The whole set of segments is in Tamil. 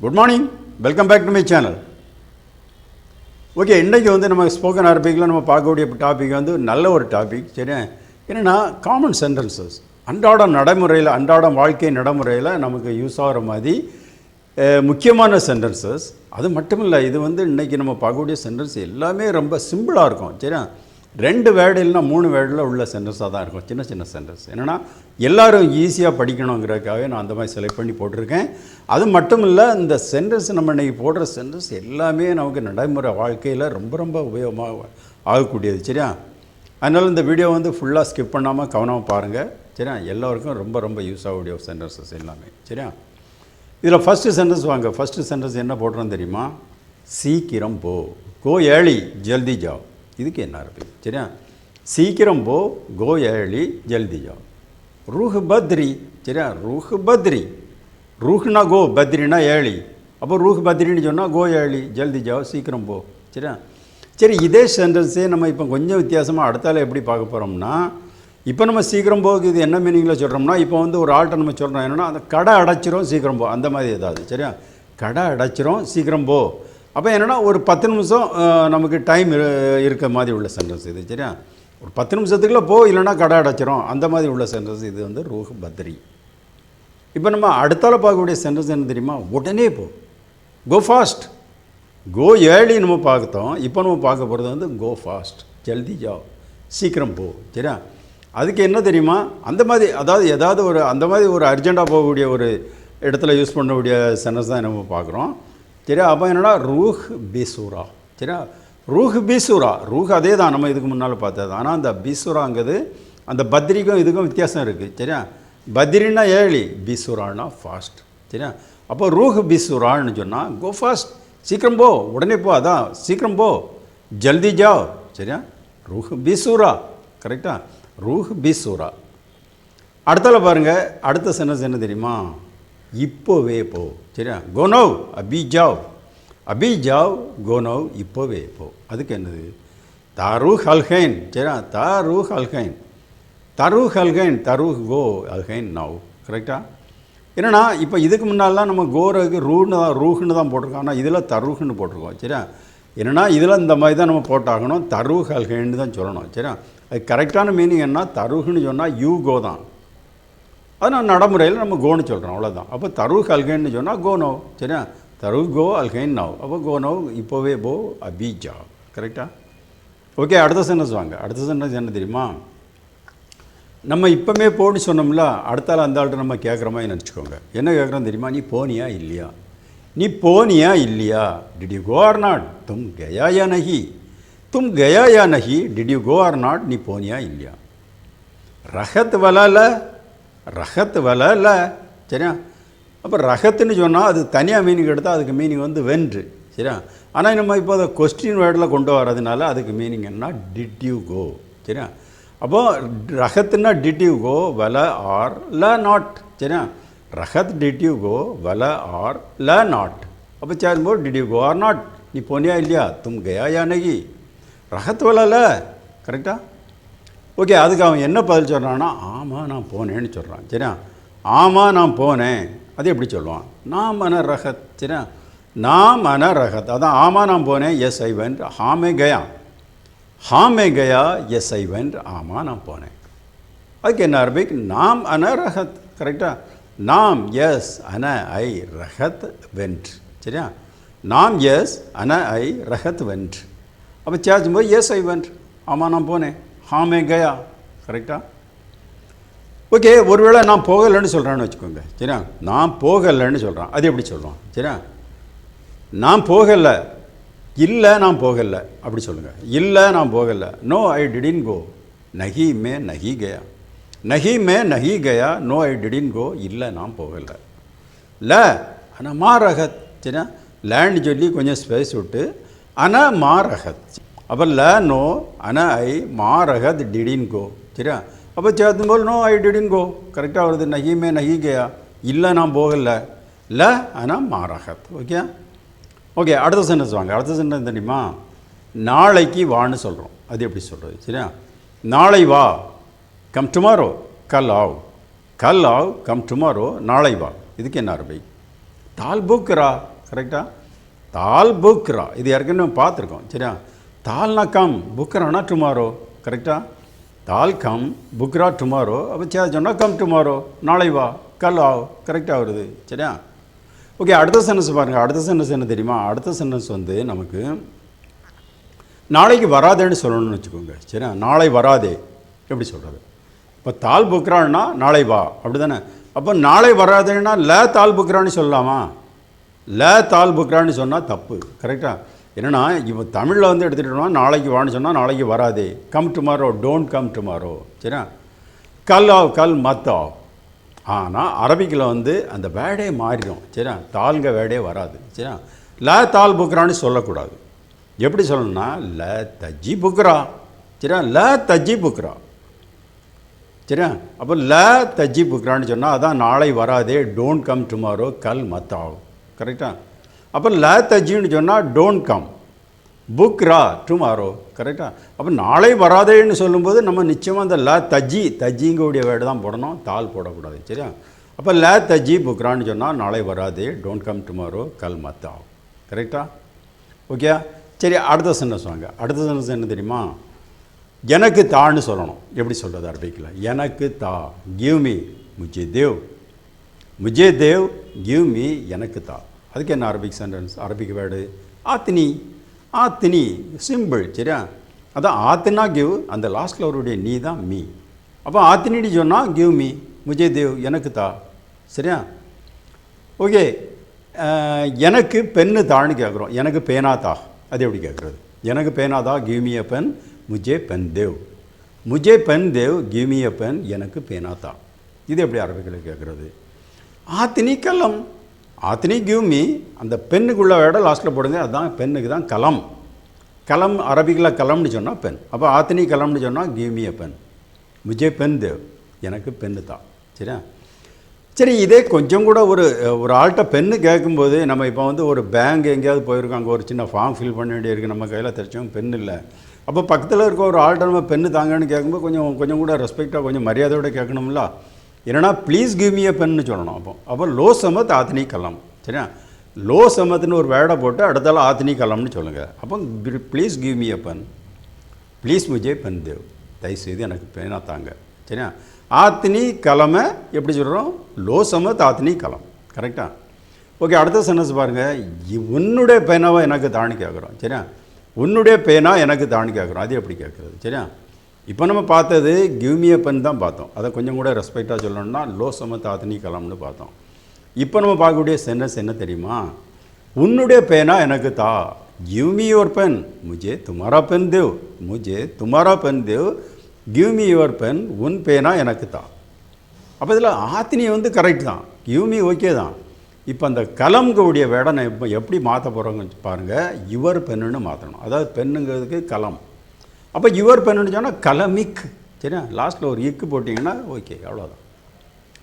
Good morning. Welcome back to my channel. Okay, இன்றைக்கி நம்ம ஸ்போக்கன் அரபிக்கில் நம்ம பார்க்கக்கூடிய டாபிக் நல்ல ஒரு டாபிக். சரி, என்னென்னா காமன் சென்டென்சஸ், அன்றாட நடைமுறையில், அன்றாட வாழ்க்கை நடைமுறையில் நமக்கு யூஸ் ஆகிற மாதிரி முக்கியமான சென்டென்சஸ். அது மட்டும் இல்லை, இது இன்றைக்கி நம்ம பார்க்கக்கூடிய சென்டென்ஸ் எல்லாமே ரொம்ப சிம்பிளாக இருக்கும். சரியா, 2 வேர்டு இல்லைனா 3 வேர்டில் உள்ள சென்டென்ஸாக தான் இருக்கும். சின்ன சின்ன சென்டென்ஸ். என்னென்னா எல்லோரும் ஈஸியாக படிக்கணுங்கிறதுக்காகவே நான் அந்த மாதிரி செலக்ட் பண்ணி போட்டிருக்கேன். அது மட்டும் இல்லை, இந்த சென்டென்ஸ் நம்ம இன்றைக்கி போடுற சென்டென்ஸ் எல்லாமே நமக்கு நடைமுறை வாழ்க்கையில் ரொம்ப ரொம்ப உபயோகமாக ஆகக்கூடியது. சரியா, அதனால் இந்த வீடியோ ஃபுல்லாக ஸ்கிப் பண்ணாமல் கவனமாக பாருங்கள். சரியா, எல்லோருக்கும் ரொம்ப ரொம்ப யூஸ் ஆகக்கூடிய சென்டென்சஸ் எல்லாமே. சரியா, இதில் ஃபஸ்ட்டு சென்டென்ஸ் வாங்க. ஃபஸ்ட்டு சென்டென்ஸ் என்ன போடுறோன்னு தெரியுமா? சீக்கிரம் போ, கோ ஏர்லி ஜல்தி ஜாவ். இதுக்கு என்ன இருக்கு? சரியா, சீக்கிரம் போ, கோ ஏர்லி ஜல்தி ஜாவ். ரூஹ் பத்ரி. சரியா, ரூஹ் பத்ரி. ரூஹ்னா கோ, பத்ரினா ஏர்லி. அப்போ ரூஹ் பத்ரின்னு சொன்னால் கோ ஏர்லி ஜல்தி ஜாவ், சீக்கிரம் போ. சரியா, சரி, இதே சென்டென்ஸே நம்ம இப்போ கொஞ்சம் வித்தியாசமாக அடுத்தால எப்படி பார்க்க போகிறோம்னா, இப்போ நம்ம சீக்கிரம் போக்கு இது என்ன மீனிங்கில் சொல்கிறோம்னா, இப்போ ஒரு ஆள்கிட்ட நம்ம சொல்கிறோம் என்னென்னா, அந்த கடை அடைச்சிரும் சீக்கிரம் போ, அந்த மாதிரி ஏதாவது. சரியா, கடை அடைச்சிரும் சீக்கிரம் போ. அப்போ என்னென்னா ஒரு 10 நிமிஷம் நமக்கு டைம் இருக்க மாதிரி உள்ள சென்டென்ஸ் இது. சரியா, ஒரு 10 நிமிஷத்துக்குள்ளே போ, இல்லைனா கடை அடைச்சிரும், அந்த மாதிரி உள்ள சென்டென்ஸ் இது ரூஹ் பத்ரி. இப்போ நம்ம அடுத்தால பார்க்கக்கூடிய சென்டென்ஸ் என்ன தெரியுமா? உடனே போ, கோ ஃபாஸ்ட். கோ ஏர்லி நம்ம பார்த்தோம். இப்போ நம்ம பார்க்க போகிறது கோ ஃபாஸ்ட், ஜல்தி ஜாவ், சீக்கிரம் போ. சரியா, அதுக்கு என்ன தெரியுமா? அந்த மாதிரி, அதாவது ஏதாவது ஒரு அந்த மாதிரி ஒரு அர்ஜெண்ட்டாக போகக்கூடிய ஒரு இடத்துல யூஸ் பண்ணக்கூடிய சென்டென்ஸ் தான் நம்ம பார்க்குறோம். சரியா, அப்போ என்னென்னா ரூஹ் பிசூரா. சரியா, ரூஹ் பிசூரா. ரூஹ் அதே தான் நம்ம இதுக்கு முன்னால் பார்த்தது. ஆனால் அந்த பிசூராங்கிறது அந்த பத்ரிக்கும் இதுக்கும் வித்தியாசம் இருக்குது. சரியா, பத்ரின்னா ஏர்லி, பிசூரானா ஃபாஸ்ட். சரியா, அப்போ ரூஹ் பிசூரான்னு சொன்னால் கோ ஃபாஸ்ட், சீக்கிரம் போ, உடனே போ, அதான் சீக்கிரம் போ, ஜல்தி ஜாவ். சரியா, ரூஹ் பிசூரா. கரெக்டாக, ரூஹ் பிசூரா. அடுத்தால பாருங்கள், அடுத்த சென்டென்ஸ் என்ன தெரியுமா? இப்போவே போ. சரியா, கோனவ் அபி ஜாவ். அபி ஜாவ், கோனவ், இப்போவே போ. அதுக்கு என்னது? தாரூஹ் அல்ஹைன். சரியா, தாரூஹ் அல்ஹைன், தரூஹ் அல்ஹைன், தரூஹ் கோ அல்ஹைன் நவ். கரெக்டாக, என்னென்னா இப்போ இதுக்கு முன்னாலாம் நம்ம கோரக்கு ரூஹ்னு தான் போட்டிருக்கோம். ஆனால் இதில் தரூஹ்னு போட்டிருக்கோம். சரியா, என்னென்னா இதில் இந்த மாதிரி தான் நம்ம போட்டாகணும், தரூஹ் அல்ஹைன்னு தான் சொல்லணும். சரியா, அது கரெக்டான மீனிங் என்ன? தரூஹ்னு சொன்னால் யூ கோ தான். அது நான் நடைமுறையில் நம்ம கோன்னு சொல்கிறோம், அவ்வளோதான். அப்போ தரூஹ் அல்கைன்னு சொன்னால் கோ நவ். சரியா, தரூஹ் கோ அல்கைன் நவ். அப்போ கோ நவ், இப்போவே போ, அபி ஜா. கரெக்டாக, ஓகே. அடுத்த சென்டென்ஸ் வாங்க. அடுத்த சென்டென்ஸ் என்ன தெரியுமா? நம்ம இப்போமே போன்னு சொன்னோம்ல, அடுத்தால அந்த ஆள்கிட்ட நம்ம கேட்குற மாதிரி நினச்சிக்கோங்க. என்ன கேட்குறோம் தெரியுமா? நீ போனியா இல்லையா? நீ போனியா இல்லையா? Did you go or not? தும் கயா யா நஹி? தும் கயா யா நஹி? Did you go or not? நீ போனியா இல்லையா? ரஹத் வலால, ரஹத் வலல. சரியா, அப்போ ரஹத்துன்னு சொன்னால் அது தனியாக மீனிங் எடுத்தால் அதுக்கு மீனிங் வென்று. சரியா, ஆனால் நம்ம இப்போ அதை கொஸ்டின் வேர்டில் கொண்டு வரதுனால அதுக்கு மீனிங் என்ன? Did you go. சரியா, அப்போது ரஹத்துன்னா டிட் யூ கோ, வல ஆர் ல நாட். சரியா, ரஹத் டிட் யூ கோ, வல ஆர் ல நாட். அப்போ சேரும்போது did you go or not, நீ போனியா இல்லையா? தும் கயா யா நஹி? ரஹத் வலல. கரெக்டாக, ஓகே. அதுக்கு அவன் என்ன பதில் சொல்கிறான்னா, ஆமாம் நான் போனேன்னு சொல்கிறான். சரியா, ஆமாம் நான் போனேன். அது எப்படி சொல்லுவான்? நான் மன ரஹத். சரியா, நான் மன ரஹத், அதான் ஆமாம் நான் போனேன். Yes I went. ஹாமே கயா, ஹாமே கயா, எஸ் ஐ வென்ட். ஆமாம் நான் போனேன். அதுக்கு என்ன அரபிக்? நாம் அன ரஹத். கரெக்டாக, நாம் எஸ், அன ஐ, ரஹத் வென்ட். சரியா, நாம் எஸ், அன ஐ, ரஹத் வென்ட். அப்போ சேச்சும்போது எஸ் ஐ வென்ட், ஆமாம் நான் போனேன். ஹாமே கயா. கரெக்டாக, ஓகே. ஒருவேளை நான் போகலைன்னு சொல்கிறான்னு வச்சுக்கோங்க. சரியா, நான் போகலைன்னு சொல்கிறான். அது எப்படி சொல்லுவான்? சரியா, நான் போகலை, இல்லை நான் போகலை, அப்படி சொல்லுங்கள். இல்லை நான் போகலை, நோ ஐ டிடின் கோ. நஹி மே நஹி கயா, நஹி மே நஹி கயா, நோ ஐ டிடின் கோ, இல்லை நான் போகலை. ல ஆனால் மா ரஹத். சரியா, லேன்னு சொல்லி கொஞ்சம் ஸ்பேஸ் விட்டு அனா மா ரஹத். அப்போ ல நோ, அன ஐ, மா ரஹத், டிடின் கோ. சரியா, அப்போ சேர்த்தும்போது நோ ஐ டிடின் கோ. கரெக்டாக வருது. நஹிமே நஹி கயா, இல்லை நான் போகலை. ல ஆனால் மா ரஹத். Okay, okay. அடுத்த சென்டென்ஸ் வாங்க. அடுத்த சென்டென்ஸ் தெரியுமா? நாளைக்கு வான்னு சொல்கிறோம். அது எப்படி சொல்கிறது? சரியா, நாளை வா, கம் டுமாரோ. கல் ஆவ், கல் ஆவ், கம் டுமாரோ, நாளை வா. இதுக்கு என்ன அரபி? தால் புக்ரா, கரெக்டாக? தால் புக்ரா, இது ஏற்கனவே பார்த்துருக்கோம். சரியா? தால்னா கம், புக்ரானா டுமாரோ, கரெக்டாக? தால் கம், புக்ரா டுமாரோ. அப்போ சொன்னால் கம் டுமாரோ, நாளை வா, கல் ஆவ், கரெக்டாக வருது. சரியா? ஓகே, அடுத்த சென்டென்ஸ் பாருங்கள். அடுத்த சென்டென்ஸ் என்ன தெரியுமா? அடுத்த சென்டென்ஸ் வந்து நமக்கு நாளைக்கு வராதேன்னு சொல்லணும்னு வச்சுக்கோங்க. சரியா? நாளை வராதே எப்படி சொல்கிறது? இப்போ தால் புக்ரான்னா நாளை வா, அப்படி தானே? அப்போ நாளை வராதேன்னா ல தால் புக்ரான்னு சொல்லலாமா? ல தால் புக்ரான்னு சொன்னால் தப்பு, கரெக்டாக? என்னென்னா இப்போ தமிழில் வந்து எடுத்துகிட்டோம்னா நாளைக்கு வான்னு சொன்னால் நாளைக்கு வராதே, come tomorrow, don't come tomorrow. சரியா? கல் ஆவ், கல் மத் ஆவ். ஆனால் அரபிக்கில் வந்து அந்த வேடே மாறிடும். சரியா? தால்ங்க வேடே வராது. சரியா? ல தால் புக்ரான்னு சொல்லக்கூடாது. எப்படி சொல்லணும்னா ல தஜ்ஜி புக்ரா. சரியா? ல தஜ்ஜி புக்ரா. சரியா? அப்போ ல தஜ்ஜி புக்ரான்னு சொன்னால் அதான் நாளை வராதே, டோன்ட் கம் டுமாரோ, கல் மத் ஆவ், கரெக்டாக? அப்போ ல தஜ்ஜின்னு சொன்னால் டோன்ட் கம், புக்ரா டுமாரோ, கரெக்டாக? அப்போ நாளை வராதேன்னு சொல்லும்போது நம்ம நிச்சயமாக அந்த ல தஜ்ஜிங்கோடைய வேர்டு தான் போடணும், தால் போடக்கூடாது. சரியா? அப்போ ல தஜ்ஜி புக்ரான்னு சொன்னால் நாளை வராதே, டோன்ட் கம் டுமாரோ, கல் மத் ஆவ், கரெக்டாக? ஓகே, சரி. அடுத்த சென்டென்ஸ் வாங்க. அடுத்த சென்டென்ஸ் என்ன தெரியுமா? எனக்கு தான்னு சொல்லணும். எப்படி சொல்கிறது அரபிக்கில்? எனக்கு தா, கிவ் மீ, முஜே தேவ், முஜே தேவ், கிவ் மீ, எனக்கு தா. அதுக்கு என்ன அரபிக் சென்டென்ஸ்? அரபிக் வேர்டு ஆத்தினி. ஆத்தினி சிம்பிள். சரியா? அதான் ஆத்தினா கிவ், அந்த லாஸ்ட்டில் அவருடைய நீ தான் மீ. அப்போ ஆத்தினின்னு சொன்னால் கிவ் மீ, முஜே தேவ், எனக்கு தா. சரியா? ஓகே, எனக்கு பென்னு தான்னு கேட்குறோம். எனக்கு பேனா தா, அது எப்படி கேட்குறது? எனக்கு பேனா தா, கிவ் மீ அ பென், முஜே பென் தேவ், முஜே பென் தேவ், கிவ் மீ அ பென், எனக்கு பேனா தா. இது எப்படி அரபிக்கில் கேட்குறது? ஆத்தினி கலம், ஆத்தினி கிவ் மீ, அந்த பெண்ணுக்குள்ள வேட லாஸ்ட்டில் போடுங்க. அதுதான் பெண்ணுக்கு தான் கலம். கலம் அரபிக்கில் கலம்னு சொன்னால் பென். அப்போ ஆத்தினி கலம்னு சொன்னால் கிவ் மீ அ பென், முஜே பென் தேவ், எனக்கு பெண்ணு தான். சரியா? சரி, இதே கொஞ்சம் கூட ஒரு ஆள்கிட்ட பெண்ணு கேட்கும்போது நம்ம இப்போ வந்து ஒரு பேங்க் எங்கேயாவது போயிருக்கோம், அங்கே ஒரு சின்ன ஃபார்ம் ஃபில் பண்ண வேண்டியிருக்கு, நம்ம கையில் தெரிச்சவங்க பெண் இல்லை. அப்போ பக்கத்தில் இருக்க ஒரு ஆள்கிட்ட நம்ம பெண்ணு தாங்கன்னு கேட்கும்போது கொஞ்சம் கூட ரெஸ்பெக்டாக கொஞ்சம் மரியாதையோடு கேட்கணும்ல. என்னென்னா please give me a pen சொல்லணும். அப்போ லோ சமத் ஆத்தினி கலம். சரியா? லோ சமத்துன்னு ஒரு வேடை போட்டு அடுத்தால ஆத்தினி கலம்னு சொல்லுங்கள். அப்போ please give me a pen, please முஜே பென் தேவ், தயவுசெய்து எனக்கு பேனா தாங்க. சரியா? ஆத்தினி கலமை எப்படி சொல்கிறோம்? லோ சமத் ஆத்தினி கலம், கரெக்டாக? ஓகே, அடுத்த சென்டென்ஸ் பாருங்கள். உன்னுடைய பேனாவை எனக்கு தான்னு கேட்குறோம். சரியா? உன்னுடைய பேனா எனக்கு தான்னு கேட்குறோம். அது எப்படி கேட்குறது? சரியா? இப்போ நம்ம பார்த்தது கிவ் மீ அ பென் தான் பார்த்தோம். அதை கொஞ்சம் கூட ரெஸ்பெக்டாக சொல்லணும்னா லோ சமத் ஆத்தினி கலம்னு பார்த்தோம். இப்போ நம்ம பார்க்கக்கூடிய சென்டென்ஸ் என்ன தெரியுமா? உன்னுடைய பேனா எனக்கு தா, கிவ் மீ யுவர் பென், முஜே துமாரா பென் தேவ், முஜே துமாரா பென் தேவ், கிவ் மீ யுவர் பென், உன் பேனா எனக்கு தா. அப்போ இதில் ஆத்தினி வந்து கரெக்ட் தான், கிவ் மீ ஓகே தான். இப்போ அந்த கலம்களுடைய வேடை நான் இப்போ எப்படி மாற்ற போகிறோங்க பாருங்கள். யுவர் பென்னுன்னு மாற்றணும். அதாவது பெண்ணுங்கிறதுக்கு கலம். அப்போ யுவர் பென்னுன்னு சொன்னால் கலமிக். சரியா? லாஸ்ட்டில் ஒரு இக்கு போட்டிங்கன்னா ஓகே, அவ்வளோதான்.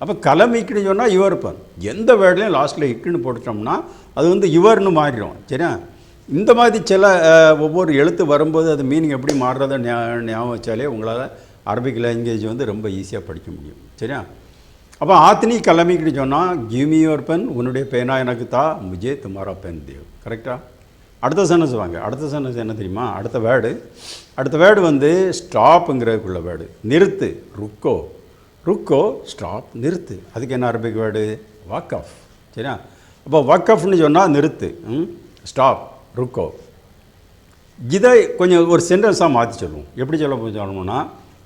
அப்போ கலமிக்குன்னு சொன்னால் யுவர் பென். எந்த வேர்ட்லையும் லாஸ்ட்டில் இக்குன்னு போட்டுட்டோம்னா அது வந்து யுவர்னு மாறிடும். சரியா? இந்த மாதிரி சில ஒவ்வொரு எழுத்து வரும்போது அது மீனிங் எப்படி மாறுறதை ஞாபகம் வச்சாலே உங்களால் அரபிக் லாங்குவேஜ் வந்து ரொம்ப ஈஸியாக படிக்க முடியும். சரியா? அப்போ ஆத்தினி கலமிக்குன்னு சொன்னால் கிவ் மீ யுவர் பென், உன்னுடைய பேனா எனக்கு தா, முஜே துமாரா பென் தேவ், கரெக்டாக? அடுத்த சென்டென்ஸ் வாங்க. அடுத்த சென்டென்ஸ் என்ன தெரியுமா? அடுத்த வேர்டு வந்து ஸ்டாப்புங்கிறதுக்குள்ள வேர்டு. நிறுத்து, ருக்கோ. ருக்கோ ஸ்டாப், நிறுத்து. அதுக்கு என்ன அரபிக் வேர்டு? வக்கஃப். சரியா? அப்போ வக்கஃப்னு சொன்னால் நிறுத்து, ஸ்டாப், ருக்கோ. இதை கொஞ்சம் ஒரு சென்டென்ஸாக மாற்றி சொல்லுவோம். எப்படி சொல்லணும்னா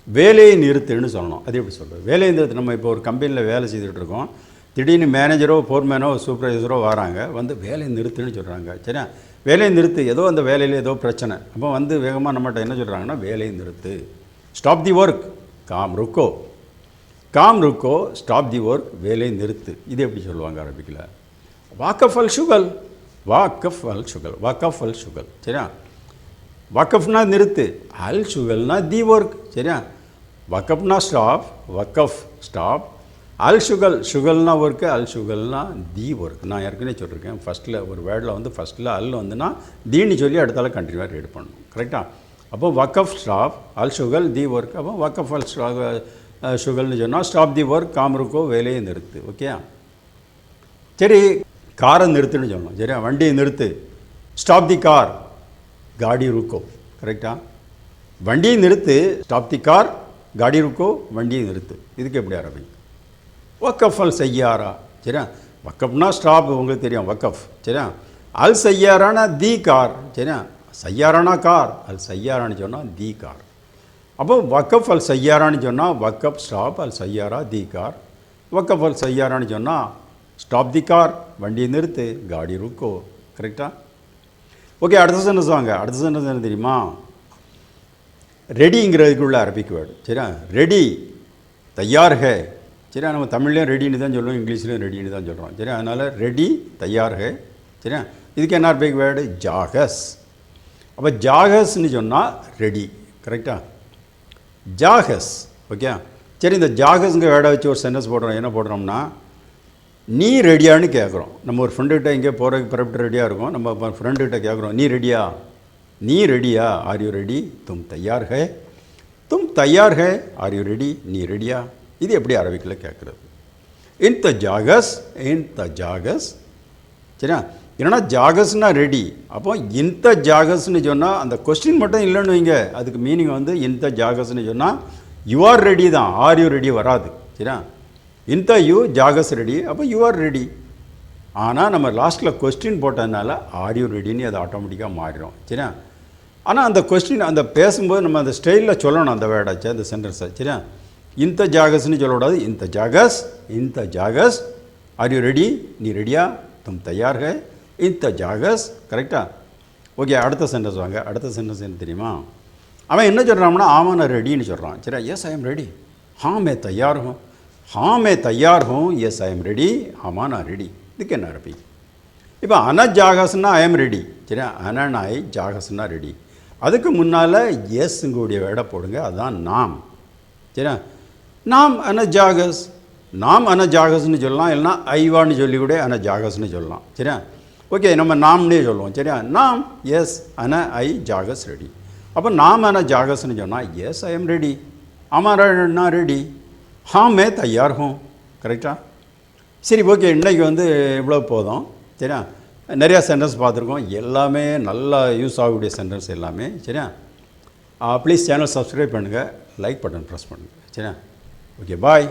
வேலையை நிறுத்துன்னு சொல்லணும். அது எப்படி சொல்கிறது? வேலையை நிறுத்து. நம்ம இப்போ ஒரு கம்பெனியில் வேலை செய்துட்டு இருக்கோம். திடீர்னு மேனேஜரோ ஃபோர்மேனோ சூப்பர்வைசரோ வராங்க, வந்து வேலையை நிறுத்துன்னு சொல்கிறாங்க. சரியா? வேலையை நிறுத்து, ஏதோ அந்த வேலையில் ஏதோ பிரச்சனை. அப்போ வந்து வேகமாக நம்மகிட்ட என்ன சொல்கிறாங்கன்னா வேலையை நிறுத்து, ஸ்டாப் தி ஒர்க், காம் ருக்கோ. காம் ருக்கோ, ஸ்டாப் தி ஒர்க், வேலையை நிறுத்து. இது எப்படி சொல்லுவாங்க அரபிக்கில்? வாக்கஃப் அல் ஷுகல், வாக்கஃப் அல் ஷுகல், வாக்கஃப் அல் ஷுகல். சரியா? வக்கஃப்னா நிறுத்து, அல் ஷுகல்னா தி ஒர்க். சரியா? வக்கஃப்னா ஸ்டாப், வக்கஃப் ஸ்டாப், அல் ஷுகல், ஷுகல்னா ஒர்க்கு, அல் ஷுகல்னா தி ஒர்க். நான் ஏற்கனவே சொல்லியிருக்கேன், ஃபஸ்ட்டில் ஒரு வேர்டில் வந்து ஃபஸ்ட்டில் அல் வந்துன்னா தீன்னு சொல்லி அடுத்தால கண்டினியூவாக ரீட் பண்ணணும். கரெக்டாக? அப்போ வக்கஃப் ஸ்டாப், அல் ஷுகல் தி ஒர்க். அப்போ வக்கஃப் அல் ஷுகல்னு சொன்னால் ஸ்டாப் தி ஒர்க், காம் ருக்கோ, வேலையை நிறுத்து. ஓகே? சரி, காரை நிறுத்துன்னு சொல்லணும். சரியா? வண்டியை நிறுத்து. ஸ்டாப் தி கார், காடி ருக்கோ. கரெக்டா? வண்டியை நிறுத்து, ஸ்டாப் தி கார், காடி ருக்கோ, வண்டியை நிறுத்து. இதுக்கு எப்படி அரபிக்? வக்கஃப் அல் சையாரா. சரியா? வக்கப்னா ஸ்டாப், உங்களுக்கு தெரியும் வக்கஃப். சரியா? அல் சையாரானா தி கார். சரியா? சையாரானா கார், அல் சையாரான்னு சொன்னால் தி கார். அப்போ வக்கஃப் அல் சையாரான்னு சொன்னால் வக்கப் ஸ்டாப், அல் சையாரா தி கார். வக்கஃப் அல் சையாரான்னு சொன்னால் ஸ்டாப் தி கார், வண்டியை நிறுத்து, காடி ருக்கோ. கரெக்டாக? ஓகே, அடுத்த சென்டென்ஸ் வாங்க. அடுத்த சென்டென்ஸ் என்ன தெரியுமா? ரெடிங்கிறதுக்குள்ள அரபிக் வேர்டு. சரியா? ரெடி, தயார் ஹே. சரியா? நம்ம தமிழ்லேயும் ரெடின்னு தான் சொல்லுவோம், இங்கிலீஷ்லேயும் ரெடின்னு தான் சொல்கிறோம். சரியா? அதனால் ரெடி, தயார் ஹே. சரியா? இதுக்கு என்ன அரபிக் வேர்டு? ஜாகஸ். அப்போ ஜாகஸ்ன்னு சொன்னால் ரெடி. கரெக்டாக? ஜாகஸ். ஓகே, சரி. இந்த ஜாகஸ்ங்க வேர்டை வச்சு ஒரு சென்டென்ஸ் போடுறோம். என்ன போடுறோம்னா, நீ ரெடியான்னு கேட்குறோம். நம்ம ஒரு ஃப்ரெண்டுக்கிட்ட இங்கே போகிறதுக்கு பரப்பிட்டு ரெடியாக இருக்கும். நம்ம ஃப்ரெண்டுக்கிட்ட கேட்குறோம், நீ ரெடியா? நீ ரெடியா? Are you ready? தும் தயார் ஹே. தும் தயார் ஹே, ஆர் யூ ரெடி? நீ ரெடியா? இது எப்படி அரபிக்கில் கேட்குறது? இன் த ஜாகஸ், இன் த ஜாகஸ். சரியா? ஏன்னா ஜாகஸ்னா ரெடி. அப்போ இந்த ஜாகஸ்ன்னு சொன்னால் அந்த கொஸ்டின் மட்டும் இல்லைன்னு வைங்க, அதுக்கு மீனிங் வந்து இந்த ஜாகஸ்ன்னு சொன்னால் யூ ஆர் ரெடி தான், ஆர் யூ ரெடி வராது. சரியா? இந்த யூ ஜாகஸ் ரெடி, அப்போ யூ ஆர் ரெடி. ஆனால் நம்ம லாஸ்ட்டில் கொஸ்டின் போட்டதுனால ஆர் யூ ரெடின்னு அது ஆட்டோமேட்டிக்காக மாறிடும். சரியா? ஆனால் அந்த கொஸ்டின் அந்த பேசும்போது நம்ம அந்த ஸ்டைலில் சொல்லணும் அந்த வேர்டாச்சு, அந்த சென்டென்ஸை. சரியா? இந்த ஜாகஸ்ன்னு சொல்லக்கூடாது. இந்த ஜாகஸ், இந்த ஜாகஸ், ஆர் யூ ரெடி? நீ ரெடியா? தும் தயார் ஹே, இந்த ஜாகஸ். கரெக்டாக? ஓகே, அடுத்த சென்டென்ஸ் வாங்க. அடுத்த சென்டென்ஸ் என்ன தெரியுமா? அவன் என்ன சொல்கிறான்னா, ஆமாம் நான் ரெடின்னு சொல்கிறான். சரியா? Yes I am ready. हाँ मैं तैयार हूँ. हाँ मैं तैयार हूँ. Yes I am ready. ஆமாம் நான் ரெடி. இதுக்கு என்ன அரபி? இப்போ அன ஜாகஸ்னா ஐ எம் ரெடி. சரியா? அனநாய் ஜாகஸ்னா ரெடி. அதுக்கு முன்னால் எஸ்ங்கூடிய வேட போடுங்க, அதுதான் நாம். சரியா? நாம் அன ஜாகஸ். நாம் அன ஜாகஸ்ன்னு சொல்லலாம், இல்லைனா ஐவான்னு சொல்லி கூட அன ஜாகஸ்ன்னு சொல்லலாம். சரியா? ஓகே, நம்ம நாம்னே சொல்லுவோம். சரியா? நாம் எஸ், அன ஐ ஜாகஸ் ரெடி. அப்போ நாம் அன ஜாகஸ்ன்னு சொன்னால் எஸ் ஐ எம் ரெடி. ஆமாம் நான் ரெடி. हाँ मैं तैयार हूँ. கரெக்டாக? சரி, ஓகே, இன்றைக்கி வந்து இவ்வளோ போதும். சரியா? நிறையா சென்டென்ஸ் பார்த்துருக்கோம், எல்லாமே நல்லா யூஸ் ஆகக்கூடிய சென்டென்ஸ் எல்லாமே. சரியா? ப்ளீஸ் சேனல் சப்ஸ்கிரைப் பண்ணுங்கள், லைக் பட்டன் ப்ரெஸ் பண்ணுங்கள். சரியா? ஓகே, பாய்.